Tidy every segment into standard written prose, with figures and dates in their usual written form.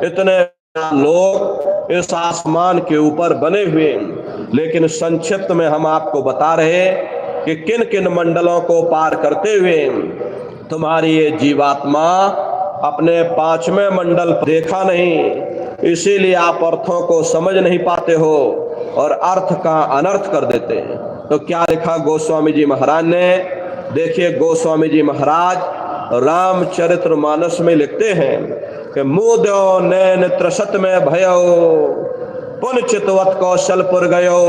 इतने लोग इस आसमान के ऊपर बने हुए, लेकिन संक्षिप्त में हम आपको बता रहे कि किन किन मंडलों को पार करते हुए तुम्हारी ये जीवात्मा अपने पांचवें मंडल देखा नहीं, इसीलिए आप अर्थों को समझ नहीं पाते हो और अर्थ का अनर्थ कर देते हैं। तो क्या लिखा गोस्वामी जी महाराज ने? देखिए, गोस्वामी जी महाराज रामचरितमानस में लिखते हैं कि मुद्यो नैन त्रसत में भयो पुन चितवत कौशलपुर गयो।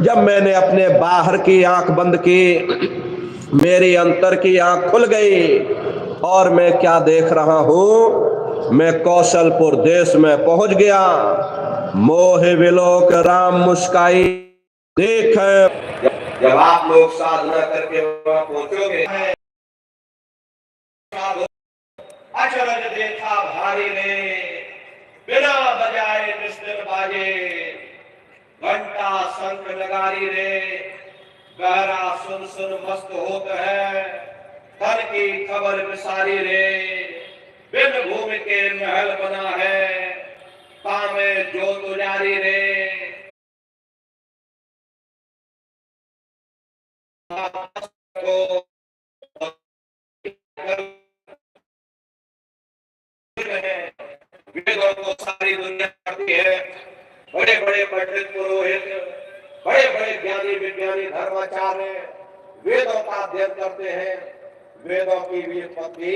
जब मैंने अपने बाहर की आंख बंद की, मेरी अंतर की आंख खुल गई और मैं क्या देख रहा हूं? मैं कौशलपुर देश में पहुंच गया। मोह विलोक राम मुस्काई। देख, जब आप लोग साधना करके वहां पहुंचोगे, अचरज देखा भारी ने, बिना बजाए निस्तर बाजे, घंटा शंख नगारी रे, गहरा सुन सुन मस्त होत है, धन की खबर विसारी रे, बिन भूमि के महल बना है, तामे जोत उजारी रे। वेदों को सारी दुनिया पढ़ती है, बड़े बड़े पंडित पुरोहित, बड़े बड़े ज्ञानी विज्ञानी धर्माचार्य वेदों का अध्ययन करते हैं। वेदों की भी उत्पत्ति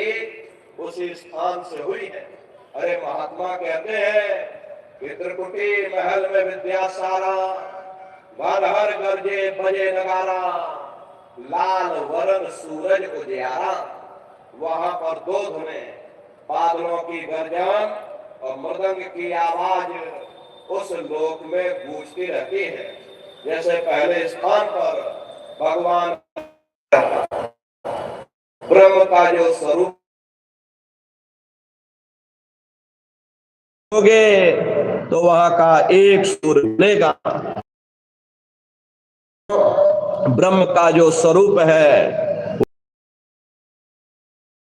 उसी स्थान से हुई है। अरे महात्मा कहते हैं कि त्रिकुटी महल में विद्या सारा, बारहर गरजे बजे नगारा, लाल वरण सूरज उजियारा। वहां पर दो धुनें, बादलों की गर्जन और मृदंग की आवाज उस लोक में गूंजती रहती है। जैसे पहले स्थान पर भगवान ब्रह्म का जो स्वरूप होगे तो वहां का एक सूर्य मिलेगा। ब्रह्म का जो स्वरूप है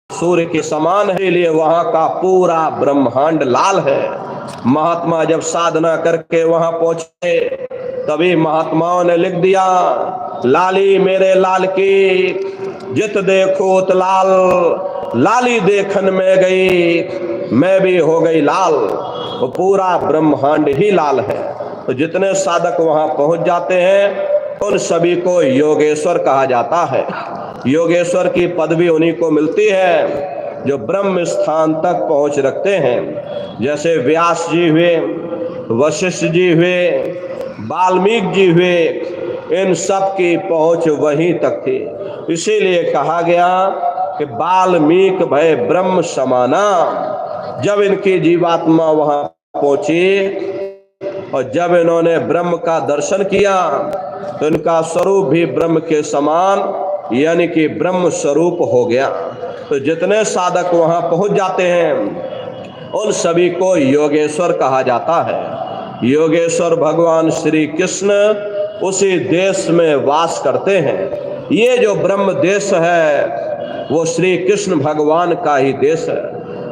सूर्य के समान है, लिए वहां का पूरा ब्रह्मांड लाल है। महात्मा जब साधना करके वहां पहुंचे, तभी महात्माओं ने लिख दिया, लाली मेरे लाल की जित देखो तो लाल, लाली देखन में गई मैं भी हो गई लाल। वो पूरा ब्रह्मांड ही लाल है। तो जितने साधक वहां पहुंच जाते हैं उन सभी को योगेश्वर कहा जाता है। योगेश्वर की पदवी उन्हीं को मिलती है जो ब्रह्म स्थान तक पहुंच रखते हैं। जैसे व्यास जी हुए, वशिष्ठ जी हुए, वाल्मीकि जी हुए, इन सब की पहुंच वहीं तक थी। इसीलिए कहा गया कि वाल्मीकि भय ब्रह्म समाना। जब इनकी जीवात्मा वहां पहुंची और जब इन्होंने ब्रह्म का दर्शन किया तो इनका स्वरूप भी ब्रह्म के समान यानी कि ब्रह्म स्वरूप हो गया। तो जितने साधक वहां पहुंच जाते हैं उन सभी को योगेश्वर कहा जाता है। योगेश्वर भगवान श्री कृष्ण उसी देश में वास करते हैं। ये जो ब्रह्म देश है वो श्री कृष्ण भगवान का ही देश है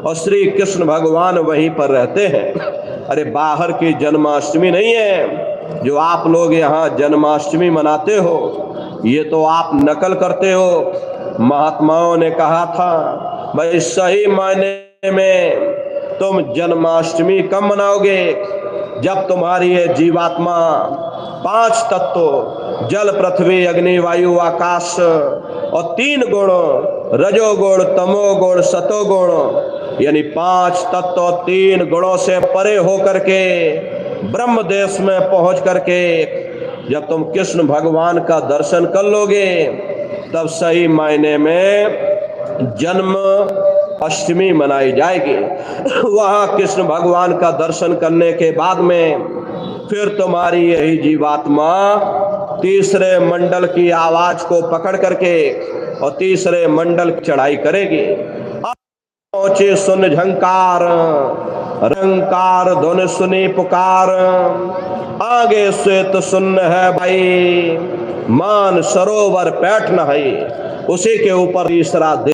और श्री कृष्ण भगवान वहीं पर रहते हैं। अरे बाहर की जन्माष्टमी नहीं है जो आप लोग यहाँ जन्माष्टमी मनाते हो, ये तो आप नकल करते हो। महात्माओं ने कहा था भाई सही मायने में तुम जन्माष्टमी कब मनाओगे? जब तुम्हारी ये जीवात्मा पांच तत्व जल पृथ्वी अग्नि वायु आकाश और तीन गुण रजोगुण तमोगुण सतोगुण यानी पांच तत्व तीन गुणों से परे होकर के ब्रह्म देश में पहुंच करके जब तुम कृष्ण भगवान का दर्शन कर लोगे तब सही मायने में जन्म अष्टमी मनाई जाएगी। वहां कृष्ण भगवान का दर्शन करने के बाद में फिर तुम्हारी यही जीवात्मा तीसरे मंडल की आवाज को पकड़ करके और तीसरे मंडल की चढ़ाई करेगी। पहुंचे सुन झंकार रंकार धुन सुनी पुकार, आगे श्वेत सुन्न है भाई मान सरोवर पैठ न है। उसी के ऊपर तीसरा